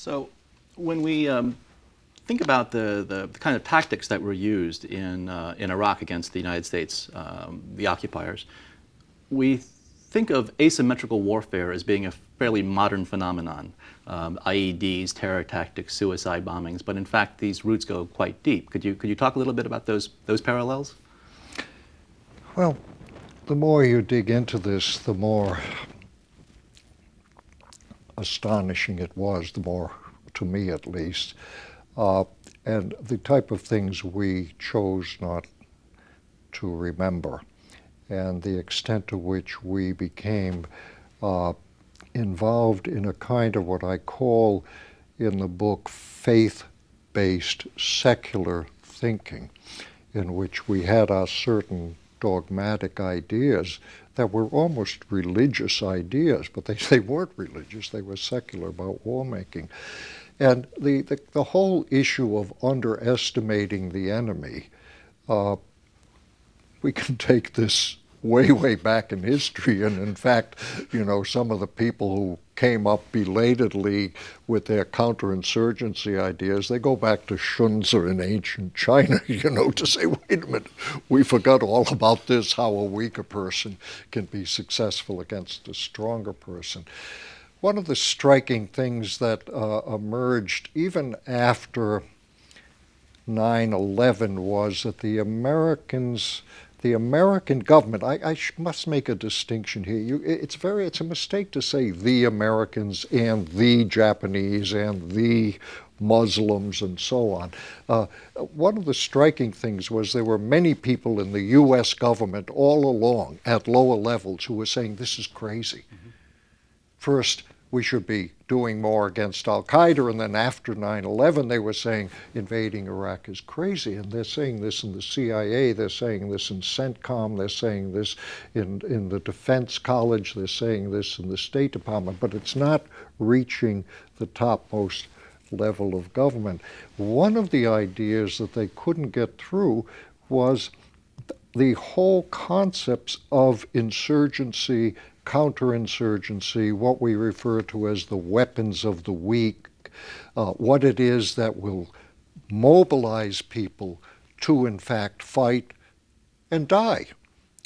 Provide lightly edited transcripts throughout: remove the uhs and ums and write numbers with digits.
So when we think about the kind of tactics that were used in Iraq against the United States, the occupiers, we think of asymmetrical warfare as being a fairly modern phenomenon. IEDs, terror tactics, suicide bombings, but in fact these roots go quite deep. Could you talk a little bit about those parallels? Well, the more you dig into this, the more astonishing it was, the more, to me at least, and the type of things we chose not to remember, and the extent to which we became involved in a kind of what I call in the book faith-based secular thinking, in which we had our certain dogmatic ideas that were almost religious ideas, but they weren't religious, they were secular about war making. And the whole issue of underestimating the enemy, we can take this way, way back in history, and in fact, some of the people who came up belatedly with their counterinsurgency ideas, they go back to Shunzi in ancient China, to say, wait a minute, we forgot all about this, how a weaker person can be successful against a stronger person. One of the striking things that emerged even after 9/11 was that the American government, I must make a distinction here. It's a mistake to say the Americans and the Japanese and the Muslims and so on. One of the striking things was there were many people in the U.S. government all along at lower levels who were saying this is crazy. Mm-hmm. First, we should be doing more against al-Qaeda, and then after 9/11 they were saying invading Iraq is crazy, and they're saying this in the CIA, they're saying this in CENTCOM, they're saying this in the Defense College, they're saying this in the State Department, but it's not reaching the topmost level of government. One of the ideas that they couldn't get through was the whole concepts of insurgency, counterinsurgency, what we refer to as the weapons of the weak, what it is that will mobilize people to, in fact, fight and die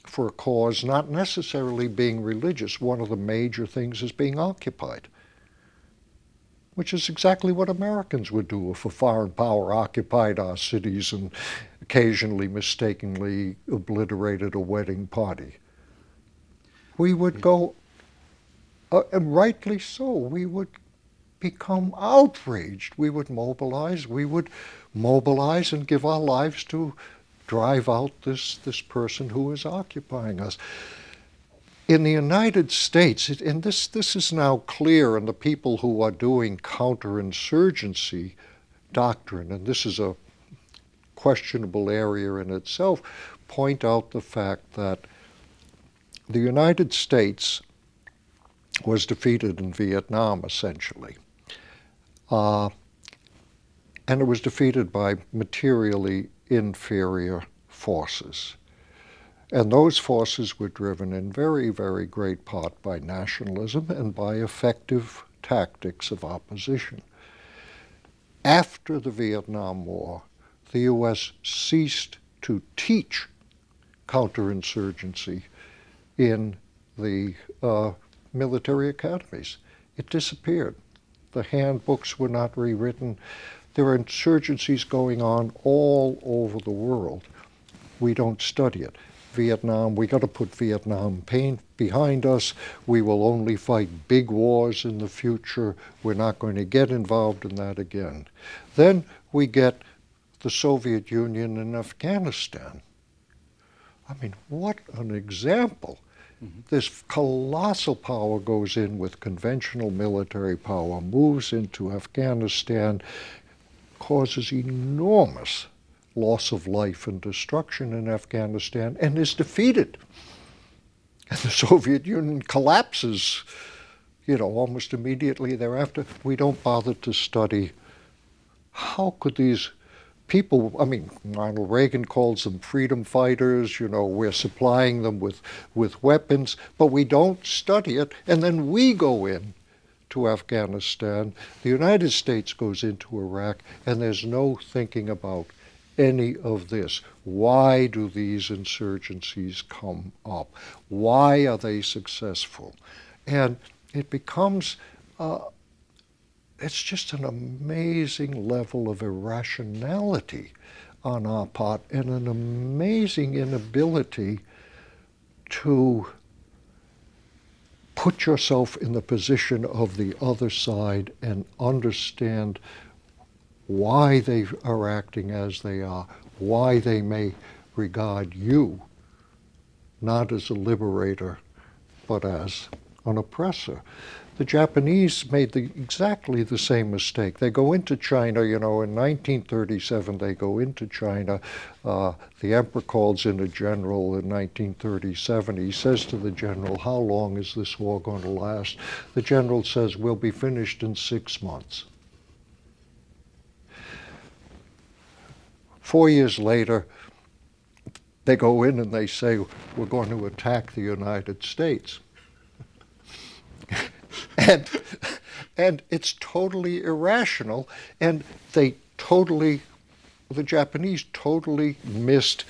for a cause not necessarily being religious. One of the major things is being occupied, which is exactly what Americans would do if a foreign power occupied our cities and occasionally mistakenly obliterated a wedding party. We would go, and rightly so, we would become outraged. We would mobilize and give our lives to drive out this person who is occupying us. In the United States, and this is now clear, and the people who are doing counterinsurgency doctrine, and this is a questionable area in itself, point out the fact that the United States was defeated in Vietnam, essentially. And it was defeated by materially inferior forces. And those forces were driven in very, very great part by nationalism and by effective tactics of opposition. After the Vietnam War, the U.S. ceased to teach counterinsurgency in the military academies. It disappeared. The handbooks were not rewritten. There are insurgencies going on all over the world. We don't study it. Vietnam, we got to put Vietnam pain behind us. We will only fight big wars in the future. We're not going to get involved in that again. Then we get the Soviet Union and Afghanistan. I mean, what an example. Mm-hmm. This colossal power goes in with conventional military power, moves into Afghanistan, causes enormous loss of life and destruction in Afghanistan, and is defeated. And the Soviet Union collapses, almost immediately thereafter. We don't bother to study how could these people, Ronald Reagan calls them freedom fighters, we're supplying them with weapons, but we don't study it, and then we go in to Afghanistan, the United States goes into Iraq, and there's no thinking about any of this. Why do these insurgencies come up? Why are they successful? And it becomes, it's just an amazing level of irrationality on our part and an amazing inability to put yourself in the position of the other side and understand why they are acting as they are, why they may regard you not as a liberator, but as an oppressor. The Japanese made exactly the same mistake. They go into China, in 1937 they go into China. The emperor calls in a general in 1937. He says to the general, how long is this war going to last? The general says, we'll be finished in 6 months. 4 years later, they go in and they say, we're going to attack the United States. And it's totally irrational, and the Japanese totally missed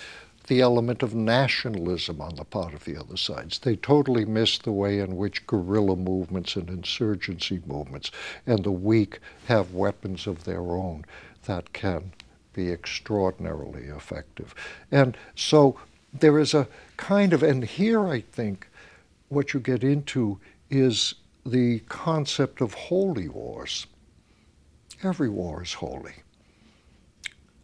the element of nationalism on the part of the other sides. They totally missed the way in which guerrilla movements and insurgency movements and the weak have weapons of their own that can be extraordinarily effective. And so there is a kind of, and here I think what you get into is the concept of holy wars. Every war is holy.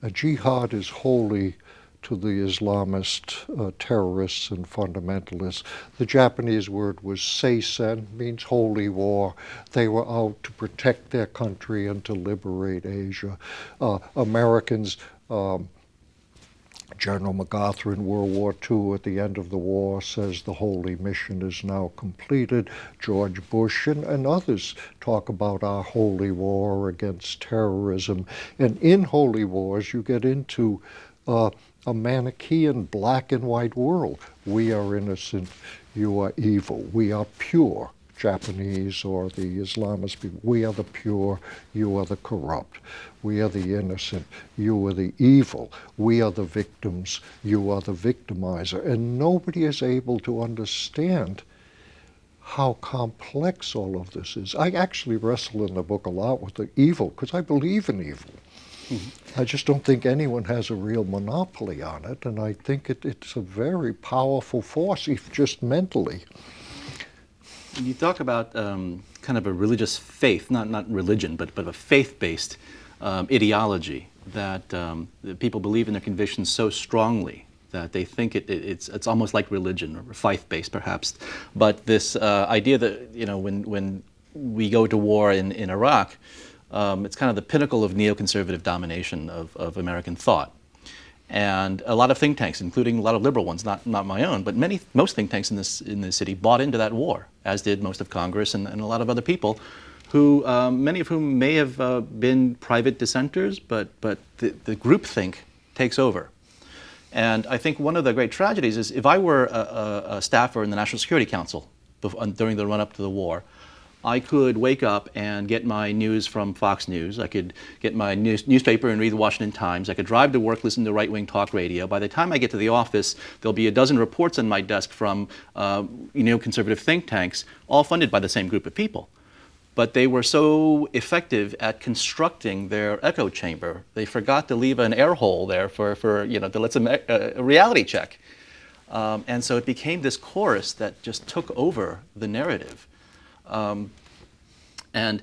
A jihad is holy to the Islamist terrorists and fundamentalists. The Japanese word was seisen, means holy war. They were out to protect their country and to liberate Asia. Americans, General MacArthur in World War II at the end of the war says the holy mission is now completed. George Bush and others talk about our holy war against terrorism. And in holy wars, you get into a Manichaean black and white world. We are innocent, you are evil. We are pure, Japanese or the Islamist people. We are the pure, you are the corrupt. We are the innocent, you are the evil. We are the victims, you are the victimizer. And nobody is able to understand how complex all of this is. I actually wrestle in the book a lot with the evil, because I believe in evil. I just don't think anyone has a real monopoly on it, and I think it's a very powerful force, if just mentally. You talk about kind of a religious faith, not religion, but a faith-based ideology that people believe in their convictions so strongly that they think it's almost like religion, or faith-based perhaps. But this idea that when we go to war in Iraq, it's kind of the pinnacle of neoconservative domination of American thought. And a lot of think tanks, including a lot of liberal ones, not my own, but most think tanks in this city bought into that war, as did most of Congress and a lot of other people, who many of whom may have been private dissenters, but the groupthink takes over. And I think one of the great tragedies is, if I were a staffer in the National Security Council during the run-up to the war, I could wake up and get my news from Fox News. I could get my newspaper and read the Washington Times. I could drive to work, listen to right-wing talk radio. By the time I get to the office, there'll be a dozen reports on my desk from conservative think tanks, all funded by the same group of people. But they were so effective at constructing their echo chamber, they forgot to leave an air hole there for to let some a reality check. And so it became this chorus that just took over the narrative. And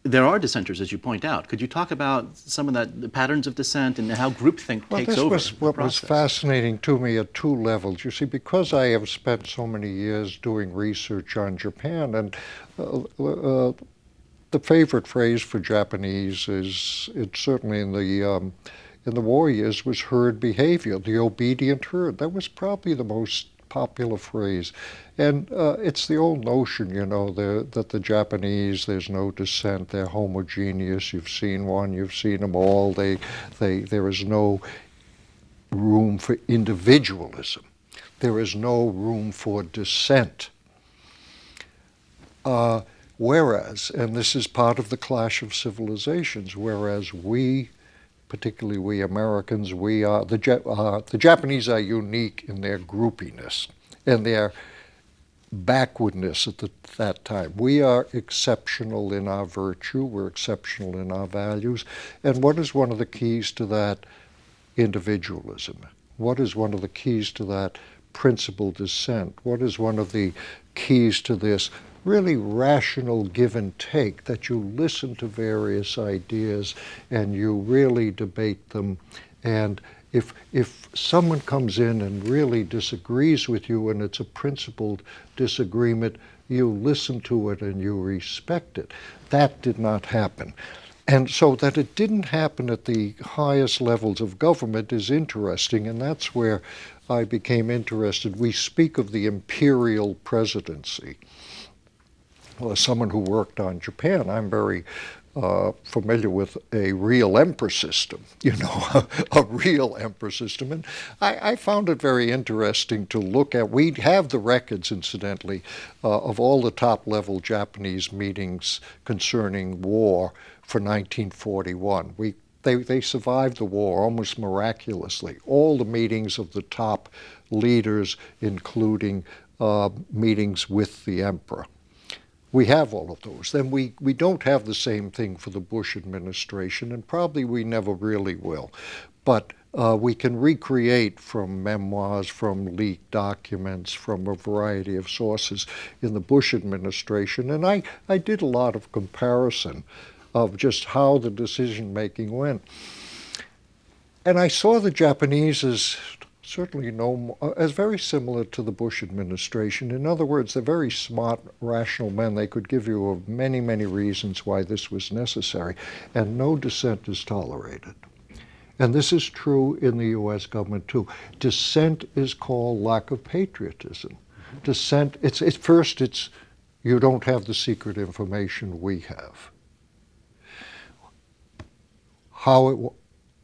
there are dissenters, as you point out. Could you talk about some of the patterns of dissent and how groupthink takes over? This was what was fascinating to me at two levels. You see, because I have spent so many years doing research on Japan, and the favorite phrase for Japanese is, it's certainly in the war years, was herd behavior, the obedient herd. That was probably the most popular phrase. And it's the old notion, that the Japanese, there's no dissent, they're homogeneous. You've seen one, you've seen them all. There is no room for individualism. There is no room for dissent. Whereas, and this is part of the clash of civilizations, whereas we, particularly we Americans, the Japanese are unique in their groupiness and their backwardness at that time. We are exceptional in our virtue, we're exceptional in our values. And what is one of the keys to that? Individualism. What is one of the keys to that? Principled dissent. What is one of the keys to this really rational give and take, that you listen to various ideas and you really debate them? And if someone comes in and really disagrees with you and it's a principled disagreement, you listen to it and you respect it. That did not happen. And so that it didn't happen at the highest levels of government is interesting, and that's where I became interested. We speak of the imperial presidency. Well, as someone who worked on Japan, I'm very familiar with a real emperor system, a real emperor system. And I found it very interesting to look at. We have the records, incidentally, of all the top-level Japanese meetings concerning war for 1941. They survived the war almost miraculously. All the meetings of the top leaders, including meetings with the emperor. We have all of those. Then we don't have the same thing for the Bush administration, and probably we never really will. But we can recreate from memoirs, from leaked documents, from a variety of sources in the Bush administration. And I did a lot of comparison of just how the decision-making went. And I saw the Japanese as certainly as very similar to the Bush administration. In other words, they're very smart, rational men. They could give you many, many reasons why this was necessary, and no dissent is tolerated. And this is true in the U.S. government too. Dissent is called lack of patriotism. Dissent, it's you don't have the secret information we have.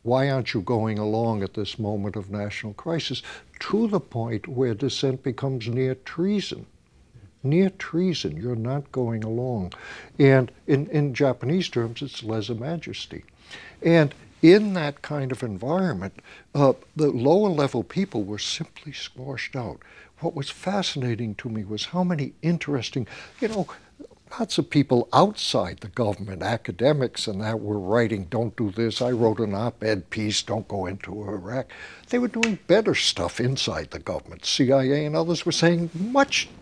Why aren't you going along at this moment of national crisis? To the point where dissent becomes near treason. Near treason, you're not going along. And in Japanese terms, it's lèse-majesty. And in that kind of environment, the lower level people were simply squashed out. What was fascinating to me was how many interesting, lots of people outside the government, academics and that, were writing, don't do this. I wrote an op-ed piece, don't go into Iraq. They were doing better stuff inside the government. CIA and others were saying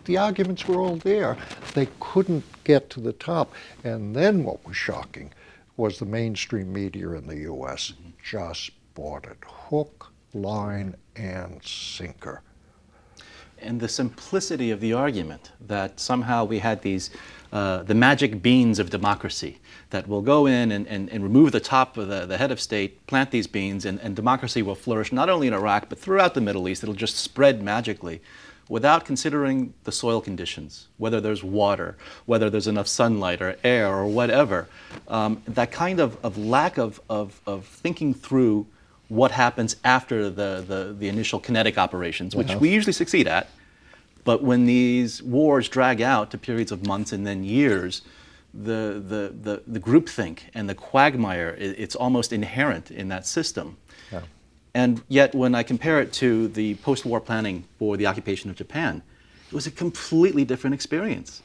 the arguments were all there. They couldn't get to the top. And then what was shocking was the mainstream media in the U.S. just bought it. Hook, line, and sinker. And the simplicity of the argument that somehow we had these, the magic beans of democracy, that will go in and remove the top of the head of state, plant these beans, and democracy will flourish not only in Iraq, but throughout the Middle East. It'll just spread magically without considering the soil conditions, whether there's water, whether there's enough sunlight or air or whatever. That kind of lack of thinking through what happens after the initial kinetic operations, which we usually succeed at. But when these wars drag out to periods of months and then years, the groupthink and the quagmire, it's almost inherent in that system. Yeah. And yet when I compare it to the post-war planning for the occupation of Japan, it was a completely different experience.